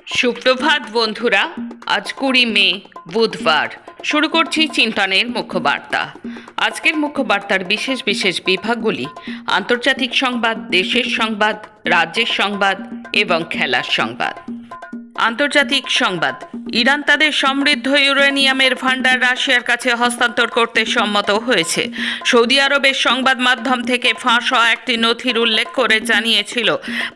সুপ্রভাত বন্ধুরা, আজ 20 মে বুধবার। শুরু করছি চিন্তনের মুখ্যবার্তা। আজকের মুখ্যবার্তার বিশেষ বিশেষ বিভাগগুলি: আন্তর্জাতিক সংবাদ, দেশের সংবাদ, রাজ্যের সংবাদ এবং খেলার সংবাদ। আন্তর্জাতিক সংবাদ: ইরান তাদের সমৃদ্ধ ইউরেনিয়ামের ভান্ডার রাশিয়ার কাছে হস্তান্তর করতে সম্মত হয়েছে। সৌদি আরবের সংবাদ মাধ্যম থেকে ফাঁস হওয়া একটি নথির উল্লেখ করে জানিয়েছিল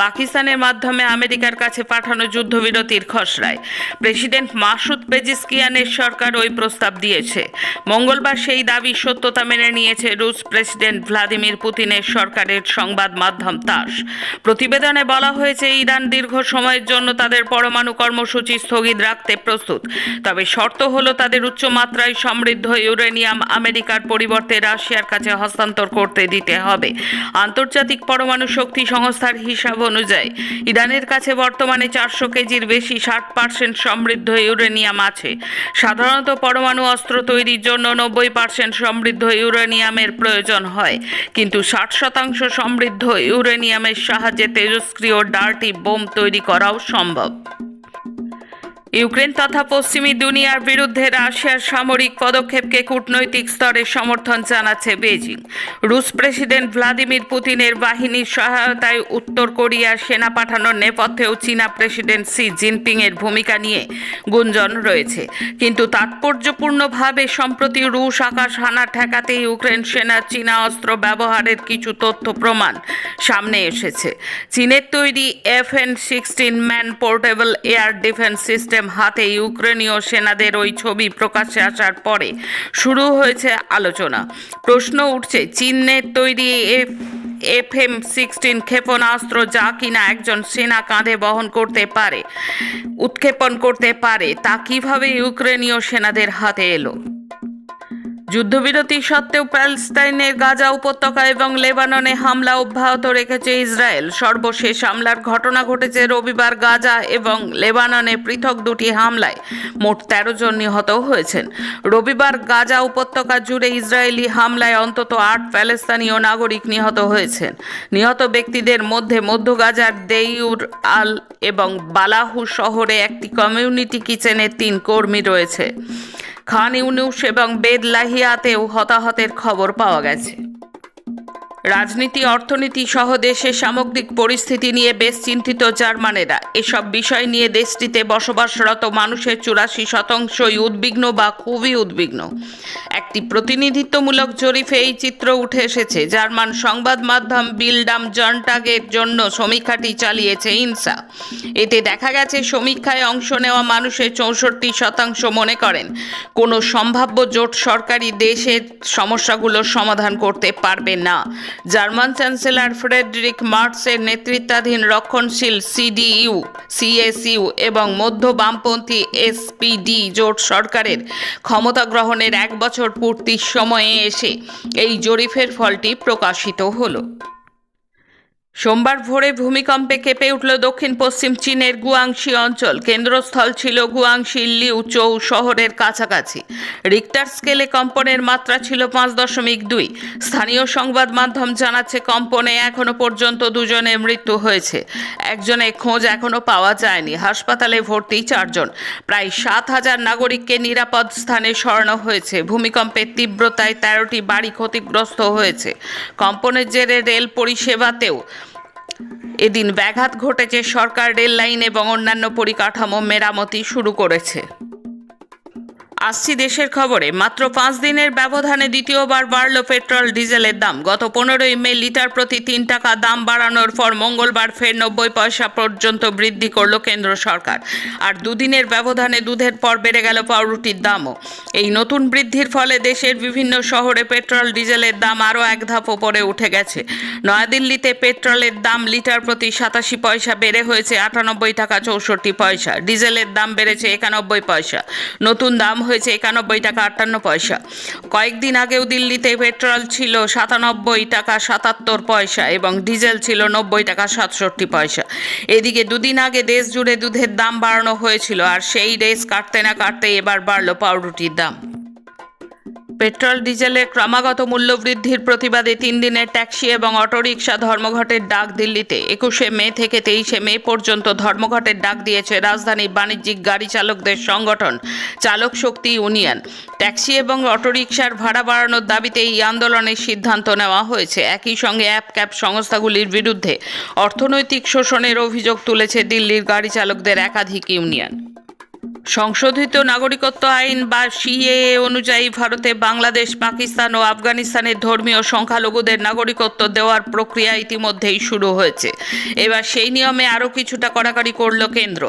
পাকিস্তানের মাধ্যমে আমেরিকার কাছে পাঠানো যুদ্ধবিরতির খসড়ায় প্রেসিডেন্ট মাসুদ পেজিশকিয়ানের সরকার ওই প্রস্তাব দিয়েছে। মঙ্গলবার সেই দাবি সত্যতা মেনে নিয়েছে রুশ প্রেসিডেন্ট ভ্লাদিমির পুতিনের সরকারের সংবাদ মাধ্যম তাস। প্রতিবেদনে বলা হয়েছে, ইরান দীর্ঘ সময়ের জন্য তাদের পরমাণু কর্মসূচি স্থগিত রাখতে প্রস্তুত, তবে শর্ত হলো তাদের উচ্চমাত্রায় সমৃদ্ধ ইউরেনিয়াম আমেরিকার পরিবর্তে রাশিয়ার কাছে হস্তান্তর করতে দিতে হবে। আন্তর্জাতিক পরমাণু শক্তি সংস্থার হিসাব অনুযায়ী ইরানের কাছে বর্তমানে 400 কেজির বেশি 60% সমৃদ্ধ ইউরেনিয়াম আছে। সাধারণত পরমাণু অস্ত্র তৈরির জন্য 90% সমৃদ্ধ ইউরেনিয়ামের প্রয়োজন হয়, কিন্তু 60% সমৃদ্ধ ইউরেনিয়ামের সাহায্যে তেজস্ক্রিয় ডার্টি বোম তৈরি করাও সম্ভব। ইউক্রেন তথা পশ্চিমী দুনিয়ার বিরুদ্ধে রাশিয়ার সামরিক পদক্ষেপকে কূটনৈতিক স্তরে সমর্থন জানাচ্ছে বেজিং। রুশ প্রেসিডেন্ট ভ্লাদিমির পুতিনের বাহিনীর সহায়তায় উত্তর কোরিয়ার সেনা পাঠানোর নেপথ্যেও চীনা প্রেসিডেন্ট শি জিনপিংয়ের ভূমিকা নিয়ে গুঞ্জন রয়েছে, কিন্তু তাৎপর্যপূর্ণভাবে সম্প্রতি রুশ আকাশ হানা ঠেকাতে ইউক্রেন সেনার চীনা অস্ত্র ব্যবহারের কিছু তথ্য প্রমাণ সামনে এসেছে। চীনের তৈরি FN-16 man portable air defence system হাতে ইউক্রেনীয় সেনাদের ওই ছবি প্রকাশ্যে আসার পরে শুরু হয়েছে আলোচনা। প্রশ্ন উঠছে, চীনের তৈরি FM-16 ক্ষেপণাস্ত্র, যা কিনা একজন সেনা কাঁধে বহন করতে পারে, উৎক্ষেপণ করতে পারে, তা কিভাবে ইউক্রেনীয় সেনাদের হাতে এলো? যুদ্ধবিরতি সত্ত্বেও প্যালেস্টাইনের গাজা উপত্যকা এবং লেবাননে হামলা অব্যাহত রেখেছে ইসরায়েল। সর্বশেষ হামলার ঘটনা ঘটেছে রবিবার গাজা এবং লেবাননে পৃথক দুটি হামলায় মোট 13 জন নিহত হয়েছেন। রবিবার গাজা উপত্যকা জুড়ে ইসরায়েলি হামলায় অন্তত 8 প্যালেস্তানীয় নাগরিক নিহত হয়েছেন। নিহত ব্যক্তিদের মধ্যে মধ্য গাজার দেইর আল এবং বালাহু শহরে একটি কমিউনিটি কিচেনের 3 কর্মী রয়েছে। খান ইউনুস এবং বেদ লাহিয়াতেও হতাহতের খবর পাওয়া গেছে। রাজনীতি, অর্থনীতি সহ দেশের সামগ্রিক পরিস্থিতি নিয়ে বেশ চিন্তিত জার্মানেরা। এসব বিষয় নিয়ে দেশটিতে বসবাসরত মানুষের 84%ই উদ্বিগ্ন বা খুবই উদ্বিগ্ন। একটি প্রতিনিধিত্বমূলক জরিপে এই চিত্র উঠে এসেছে। জার্মান সংবাদ মাধ্যম বিল্ড আম জন্টাগের জন্য সমীক্ষাটি চালিয়েছে ইনসা। এতে দেখা গেছে, সমীক্ষায় অংশ নেওয়া মানুষের 64% মনে করেন কোনো সম্ভাব্য জোট সরকারি দেশের সমস্যাগুলোর সমাধান করতে পারবে না। জার্মান চ্যান্সেলর ফ্রেডরিক মার্টসের নেতৃত্বাধীন রক্ষণশীল CDU-CSU এবং মধ্য বামপন্থী SPD জোট সরকারের ক্ষমতা গ্রহণের 1 বছর পূর্তির সময়ে এসে এই জরিপের ফলটি প্রকাশিত হলো। সোমবার ভোরে ভূমিকম্পে কেঁপে উঠল দক্ষিণ পশ্চিম চীনের গুয়াংশি অঞ্চল। কেন্দ্রস্থল ছিল গুয়াংশি লিউচৌ শহরের কাছাকাছি। রিক্টার স্কেলে কম্পনের মাত্রা ছিল 5.2। স্থানীয় সংবাদ মাধ্যম জানাচ্ছে, কম্পনে এখনো পর্যন্ত 2 জনের মৃত্যু হয়েছে। একজনের খোঁজ এখনো পাওয়া যায়নি। হাসপাতালে ভর্তি 4 জন। প্রায় 7,000 নাগরিককে নিরাপদ স্থানে সরানো হয়েছে। ভূমিকম্পের তীব্রতায় 13টি বাড়ি ক্ষতিগ্রস্ত হয়েছে। কম্পনের জেরে রেল পরিষেবাতেও এদিন ব্যাঘাত ঘটেছে। সরকার রেল লাইন এবং অন্যান্য পরিকাঠামো মেরামতি শুরু করেছে। আসছি দেশের খবরে। মাত্র 5 দিনের ব্যবধানে দ্বিতীয়বার বাড়ল পেট্রোল ডিজেলের দাম। গত 15ই মে লিটার প্রতি 3 টাকা দাম বাড়ানোর পর মঙ্গলবার ফের 90 পয়সা পর্যন্ত বৃদ্ধি করল কেন্দ্র সরকার। আর দুদিনের ব্যবধানে দুধের পর বেড়ে গেল পাউরুটির দামও। এই নতুন বৃদ্ধির ফলে দেশের বিভিন্ন শহরে পেট্রোল ডিজেলের দাম আরও 1 ধাপ ওপরে উঠে গেছে। নয়াদিল্লিতে পেট্রোলের দাম লিটার প্রতি 87 পয়সা বেড়ে হয়েছে 98 টাকা 64 পয়সা। ডিজেলের দাম বেড়েছে 91 পয়সা। নতুন দাম হয়েছে 91 টাকা 58 পয়সা। কয়েকদিন আগেও দিল্লিতে পেট্রোল ছিল 97 টাকা 77 পয়সা এবং ডিজেল ছিল 90 টাকা 67 পয়সা। এদিকে দুদিন আগে দেশ জুড়ে দুধের দাম বাড়ানো হয়েছিল, আর সেই রেস কাটতে না কাটতে এবার বাড়ল পাউরুটির দাম। পেট্রোল ডিজেলের ক্রমাগত মূল্যবৃদ্ধির প্রতিবাদে 3 দিনের ট্যাক্সি এবং অটোরিকশা ধর্মঘটের ডাক দিল্লিতে 21শে মে থেকে 23শে মে পর্যন্ত ধর্মঘটের ডাক দিয়েছে রাজধানীর বাণিজ্যিক গাড়ি চালকদের সংগঠন চালক শক্তি ইউনিয়ন। ট্যাক্সি এবং অটোরিকশার ভাড়া বাড়ানোর দাবিতে এই আন্দোলনের সিদ্ধান্ত নেওয়া হয়েছে। একই সঙ্গে ক্যাব সংস্থাগুলির বিরুদ্ধে অর্থনৈতিক শোষণের অভিযোগ তুলেছে দিল্লির গাড়ি চালকদের একাধিক ইউনিয়ন। সংশোধিত নাগরিকত্ব আইন বা সিএএ অনুযায়ী ভারতে বাংলাদেশ, পাকিস্তান ও আফগানিস্তানের ধর্মীয় সংখ্যালঘুদের নাগরিকত্ব দেওয়ার প্রক্রিয়া ইতিমধ্যেই শুরু হয়েছে। এবার সেই নিয়মে আরও কিছুটা কড়াকড়ি করল কেন্দ্র।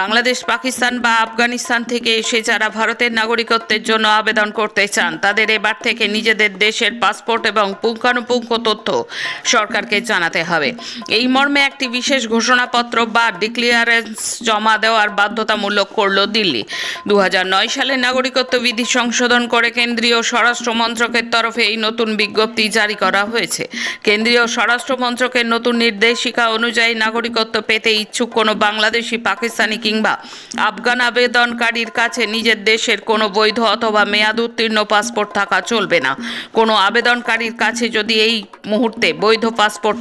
বাংলাদেশ, পাকিস্তান বা আফগানিস্তান থেকে এসে যারা ভারতের নাগরিকত্বের জন্য আবেদন করতে চান তাদের এবার থেকে নিজেদের দেশের পাসপোর্ট এবং পুঙ্খানুপুঙ্খ তথ্য সরকারকে জানাতে হবে। এই মর্মে একটি বিশেষ ঘোষণাপত্র বা ডিক্লিয়ারেন্স জমা দেওয়ার বাধ্যতামূলক করল দিল্লি। 2009 সালে নাগরিকত্ব বিধি সংশোধন করে কেন্দ্রীয় স্বরাষ্ট্র মন্ত্রকের তরফে এই নতুন বিজ্ঞপ্তি জারি করা হয়েছে। কেন্দ্রীয় স্বরাষ্ট্র মন্ত্রকের নতুন নির্দেশিকা অনুযায়ী নাগরিকত্ব পেতে ইচ্ছুক কোনো বাংলাদেশি, পাকিস্তানি কিংবা আফগান আবেদনকারীর কাছে নিজের দেশের কোনো বৈধ অথবা মেয়াদ উত্তীর্ণ পাসপোর্ট থাকা চলবে না। কোনো আবেদনকারীর কাছে যদি এই মুহূর্তে বৈধ পাসপোর্ট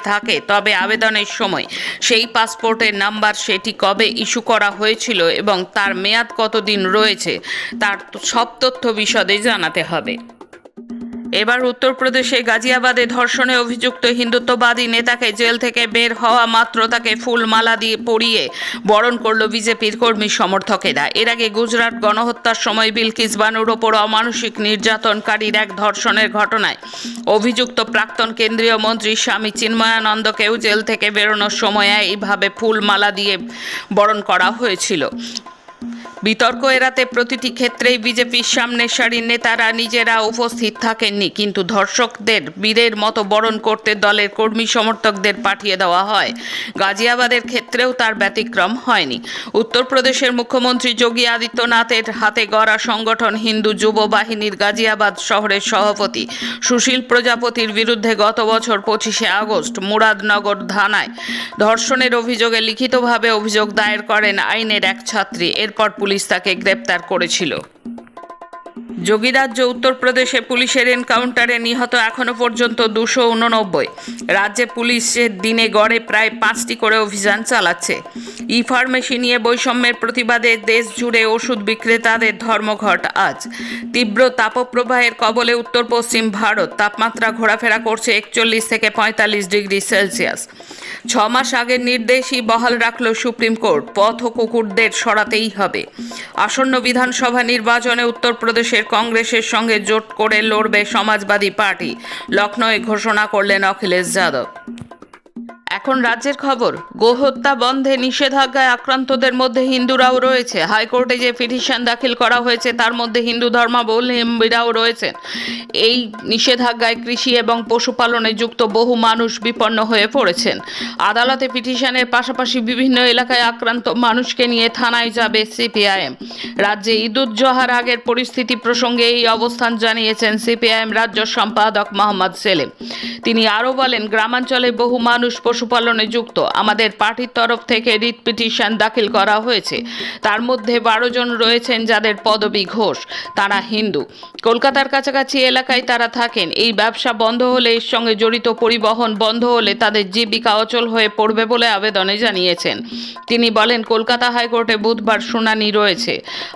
থাকে তবে আবেদনের সময় সেই পাসপোর্টের নাম্বার, সেটি কবে ইস্যু করা হয়েছিল এবং তার মেয়াদ কতদিন রয়েছে তার সব তথ্য বিশদে জানাতে হবে। এবার উত্তরপ্রদেশে গাজিয়াবাদে ধর্ষণে অভিযুক্ত হিন্দুত্ববাদী নেতাকে জেল থেকে বের হওয়া মাত্র তাকে ফুলমালা দিয়ে পরিয়ে বরণ করল বিজেপির কর্মী সমর্থকেরা। এর আগে গুজরাট গণহত্যার সময় বিলকিস বানুর ওপর অমানসিক নির্যাতনকারীর এক ধর্ষণের ঘটনায় অভিযুক্ত প্রাক্তন কেন্দ্রীয় মন্ত্রী স্বামী চিন্ময়ানন্দকেও জেল থেকে বেরোনোর সময় এইভাবে ফুলমালা দিয়ে বরণ করা হয়েছিল। বিতর্ক এড়াতে প্রতিটি ক্ষেত্রেই বিজেপির সামনের সারির নেতারা নিজেরা উপস্থিত থাকেননি, কিন্তু ধর্ষকদের বীরের মতো বরণ করতে দলের কর্মী সমর্থকদের পাঠিয়ে দেওয়া হয়। গাজিয়াবাদের ক্ষেত্রেও তার ব্যতিক্রম হয়নি। উত্তরপ্রদেশের মুখ্যমন্ত্রী যোগী আদিত্যনাথের হাতে গড়া সংগঠন হিন্দু যুব বাহিনীর গাজিয়াবাদ শহরের সভাপতি সুশীল প্রজাপতির বিরুদ্ধে গত বছর 25শে আগস্ট মুরাদনগর থানায় ধর্ষণের অভিযোগে লিখিতভাবে অভিযোগ দায়ের করেন আইনের এক ছাত্রী। এরপর পুলিশ তাকে গ্রেপ্তার করেছিল। যোগীরাজ্য উত্তরপ্রদেশে পুলিশের এনকাউন্টারে নিহত এখনো পর্যন্ত 289। রাজ্যে পুলিশের দিনে গড়ে প্রায় 5টি করে অভিযান চালাচ্ছে। ফার্মেসি নিয়ে বৈষম্যের প্রতিবাদে দেশ জুড়ে ওষুধ বিক্রেতাদের ধর্মঘট আজ। তীব্র তাপপ্রবাহের কবলে উত্তর পশ্চিম ভারত, তাপমাত্রা ঘোরাফেরা করছে 41 থেকে 45 ডিগ্রি সেলসিয়াস। 6 মাস আগের নির্দেশই বহাল রাখল সুপ্রিম কোর্ট, পথ ও কুকুরদের সরাতেই হবে। আসন্ন বিধানসভা নির্বাচনে উত্তরপ্রদেশের কংগ্রেসের সঙ্গে জোট করে লড়বে সমাজবাদী পার্টি, লখনৌয়ে ঘোষণা করলেন অখিলেশ যাদব। এখন রাজ্যের খবর। গোহত্যা বন্ধে নিষেধাজ্ঞায় আক্রান্তদের মধ্যে হিন্দুরাও রয়েছে। হাইকোর্টে যে পিটিশন দাখিল করা হয়েছে তার মধ্যে হিন্দু ধর্মাবলম্বীরাও রয়েছেন। এই নিষেধাজ্ঞায় কৃষি এবং পশুপালনে যুক্ত বহু মানুষ বিপন্ন হয়ে পড়েছেন। আদালতে পিটিশনের পাশাপাশি বিভিন্ন এলাকায় আক্রান্ত মানুষকে নিয়ে থানায় যাবে সিপিআইএম। রাজ্যে ঈদ-উজ-জোহার আগের পরিস্থিতি প্রসঙ্গে এই অবস্থান জানিয়েছেন সিপিআইএম রাজ্য সম্পাদক মোহাম্মদ সেলিম। তিনি আরও বলেন, গ্রামাঞ্চলে বহু মানুষ পশুপালনে যুক্ত। আমাদের পার্টির তরফ থেকে রিট পিটিশন দাখিল করা হয়েছে। তার মধ্যে 12 জন রয়েছেন যাদের পদবী ঘোষ। তারা হিন্দু, কলকাতার কাছাকাছি এলাকায় তারা থাকেন। এই ব্যবসা বন্ধ হলে, এর সঙ্গে জড়িত পরিবহন বন্ধ হলে তাদের জীবিকা অচল হয়ে পড়বে বলে আবেদনে জানিয়েছেন। তিনি বলেন, কলকাতা হাইকোর্টে বুধবার শুনানি রয়েছে।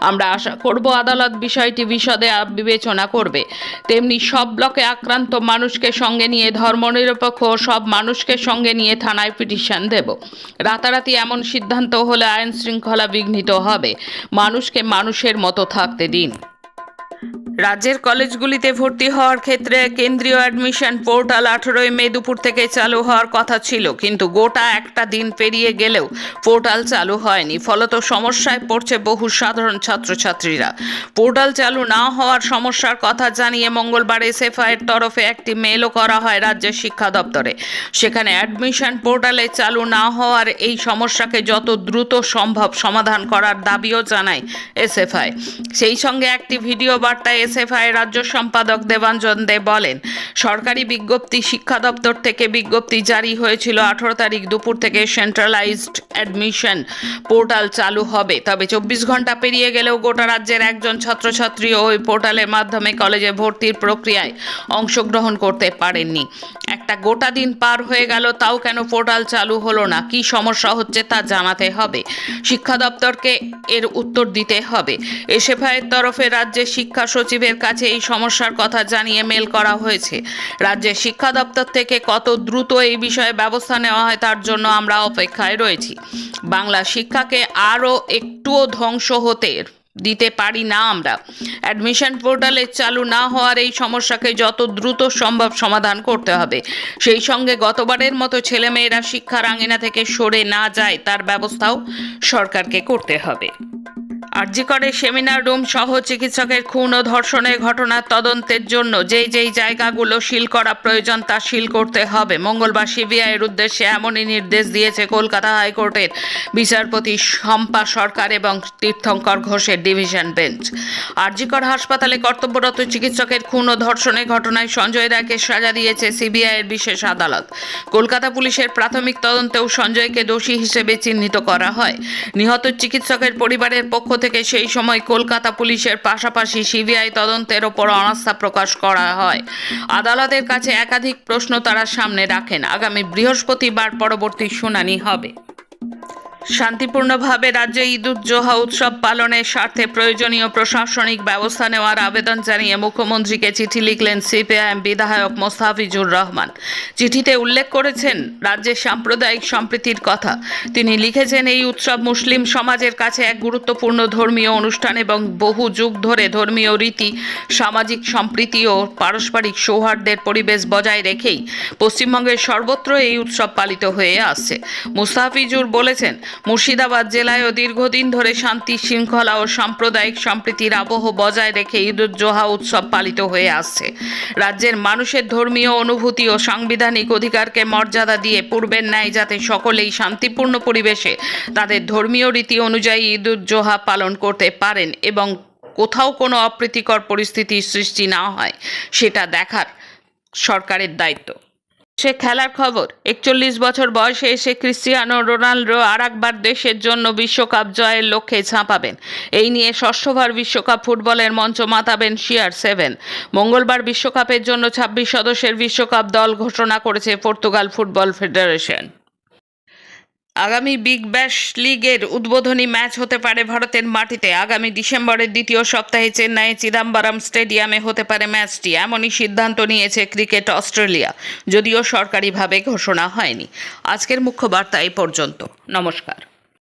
আমরা আশা করব আদালত বিষয়টি বিশদে বিবেচনা করবে। তেমনি সব ব্লকে আক্রান্ত মানুষকে সঙ্গে নিয়ে ধর্মনিরপেক্ষ সব মানুষকে সঙ্গে নিয়ে থানায় পিটিশন দেব। রাতারাতি এমন সিদ্ধান্ত হলে আইন শৃঙ্খলা বিঘ্নিত হবে। মানুষকে মানুষের মতো থাকতে দিন। রাজ্যের কলেজগুলিতে ভর্তি হওয়ার ক্ষেত্রে কেন্দ্রীয় অ্যাডমিশন পোর্টাল 18 মে দুপুর থেকে চালু হওয়ার কথা ছিল, কিন্তু গোটা একটা দিন পেরিয়ে গেলেও পোর্টাল চালু হয়নি। ফলত সমস্যায় পড়ছে বহু সাধারণ ছাত্রছাত্রীরা। পোর্টাল চালু না হওয়ার সমস্যার কথা জানিয়ে মঙ্গলবার এসএফআইয়ের তরফে একটি মেলও করা হয় রাজ্যের শিক্ষা দপ্তরে। সেখানে অ্যাডমিশন পোর্টালে চালু না হওয়ার এই সমস্যাকে যত দ্রুত সম্ভব সমাধান করার দাবিও জানায় এসএফআই। সেই সঙ্গে একটি ভিডিও বার্তায় এসএফআই রাজ্য সম্পাদক দেবাঞ্জন দে বলেন, সরকারি বিজ্ঞপ্তি শিক্ষা দপ্তর থেকে বিজ্ঞপ্তি জারি হয়েছিল 18 তারিখ দুপুর থেকে সেন্ট্রালাইজড অ্যাডমিশন পোর্টাল চালু হবে। তবে 24 ঘন্টা পেরিয়ে গেলেও গোটা রাজ্যের একজন ছাত্রছাত্রী ওই পোর্টালের মাধ্যমে কলেজে ভর্তির প্রক্রিয়ায় অংশগ্রহণ করতে পারেননি। একটা গোটা দিন পার হয়ে গেল, তাও কেন পোর্টাল চালু হলো না, কি সমস্যা হচ্ছে তা জানাতে হবে, শিক্ষা দপ্তরকে এর উত্তর দিতে হবে। এসএফআইয়ের তরফে রাজ্যের শিক্ষা সচিবের কাছে এই সমস্যার কথা জানিয়ে মেল করা হয়েছে। রাজ্যের শিক্ষা দপ্তর থেকে কত দ্রুত এই বিষয়ে ব্যবস্থা নেওয়া হয় তার জন্য আমরা অপেক্ষায় রয়েছি। বাংলা শিক্ষাকে আরও একটুও ধ্বংস হতে দিতে পারি না আমরা। অ্যাডমিশন পোর্টালে চালু না হওয়ার এই সমস্যাকে যত দ্রুত সম্ভব সমাধান করতে হবে। সেই সঙ্গে গতবারের মতো ছেলেমেয়েরা শিক্ষার আঙিনা থেকে সরে না যায় তার ব্যবস্থাও সরকারকে করতে হবে। আরজি করে সেমিনার রুম সহ চিকিৎসকের খুন ও ধর্ষণের ঘটনার তদন্তের জন্য যেই জায়গাগুলো সিল করা প্রয়োজন তা সিল করতে হবে। মঙ্গলবার সিবিআইয়ের উদ্দেশ্যে এমনই নির্দেশ দিয়েছে কলকাতা হাইকোর্টের বিচারপতি শম্পা সরকার এবং তীর্থঙ্কর ঘোষের ডিভিশন বেঞ্চ। আরজি কর হাসপাতালে কর্তব্যরত চিকিৎসকের খুন ও ধর্ষণের ঘটনায় সঞ্জয় রায়কে সাজা দিয়েছে সিবিআইয়ের বিশেষ আদালত। কলকাতা পুলিশের প্রাথমিক তদন্তেও সঞ্জয়কে দোষী হিসেবে চিহ্নিত করা হয়। নিহত চিকিৎসকের পরিবারের পক্ষ থেকে সেই সময় কলকাতা পুলিশের পাশাপাশি সিবিআই তদন্তের ওপর অনাস্থা প্রকাশ করা হয়। আদালতের কাছে একাধিক প্রশ্ন তারা সামনে রাখেন। আগামী বৃহস্পতিবার পরবর্তী শুনানি হবে। শান্তিপূর্ণভাবে রাজ্যে ঈদ-উজ-জোহা উৎসব পালনের স্বার্থে প্রয়োজনীয় প্রশাসনিক ব্যবস্থা নেওয়ার আবেদন জানিয়ে মুখ্যমন্ত্রীকে চিঠি লিখলেন সিপিআইএম বিধায়ক মোস্তাফিজুর রহমান। চিঠিতে উল্লেখ করেছেন রাজ্যের সাম্প্রদায়িক সম্প্রীতির কথা। তিনি লিখেছেন, এই উৎসব মুসলিম সমাজের কাছে এক গুরুত্বপূর্ণ ধর্মীয় অনুষ্ঠান এবং বহু যুগ ধরে ধর্মীয় রীতি, সামাজিক সম্প্রীতি ও পারস্পরিক সৌহার্দ্যের পরিবেশ বজায় রেখেই পশ্চিমবঙ্গের সর্বত্র এই উৎসব পালিত হয়ে আসছে। মুস্তাফিজুর বলেছেন, মুর্শিদাবাদ জেলায়ও দীর্ঘদিন ধরে শান্তি শৃঙ্খলা ও সাম্প্রদায়িক সম্প্রীতির আবহ বজায় রেখে ঈদ-উজ-জোহা উৎসব পালিত হয়ে আসছে। রাজ্যের মানুষের ধর্মীয় অনুভূতি ও সাংবিধানিক অধিকারকে মর্যাদা দিয়ে পূর্বের ন্যায় যাতে সকলেই শান্তিপূর্ণ পরিবেশে তাদের ধর্মীয় রীতি অনুযায়ী ঈদ-উজ-জোহা পালন করতে পারেন এবং কোথাও কোনো অপ্রীতিকর পরিস্থিতির সৃষ্টি না হয় সেটা দেখার সরকারের দায়িত্ব। সে খেলার খবর, 41 বছর বয়সে এসে ক্রিস্টিয়ানো রোনাল্ডো আরেকবার দেশের জন্য বিশ্বকাপ জয়ের লক্ষ্যে ঝাঁপাবেন। এই নিয়ে ষষ্ঠবার বিশ্বকাপ ফুটবলের মঞ্চ মাতাবেন CR7। মঙ্গলবার বিশ্বকাপের জন্য 26 সদস্যের বিশ্বকাপ দল ঘোষণা করেছে পর্তুগাল ফুটবল ফেডারেশন। আগামী বিগ ব্যাশ লিগের উদ্বোধনী ম্যাচ হতে পারে ভারতের মাটিতে। আগামী ডিসেম্বরের দ্বিতীয় সপ্তাহে চেন্নাইয়ে চিদাম্বরম স্টেডিয়ামে হতে পারে ম্যাচটি, এমনই সিদ্ধান্ত নিয়েছে ক্রিকেট অস্ট্রেলিয়া, যদিও সরকারিভাবে ঘোষণা হয়নি। আজকের মুখ্য বার্তা এই পর্যন্ত। নমস্কার।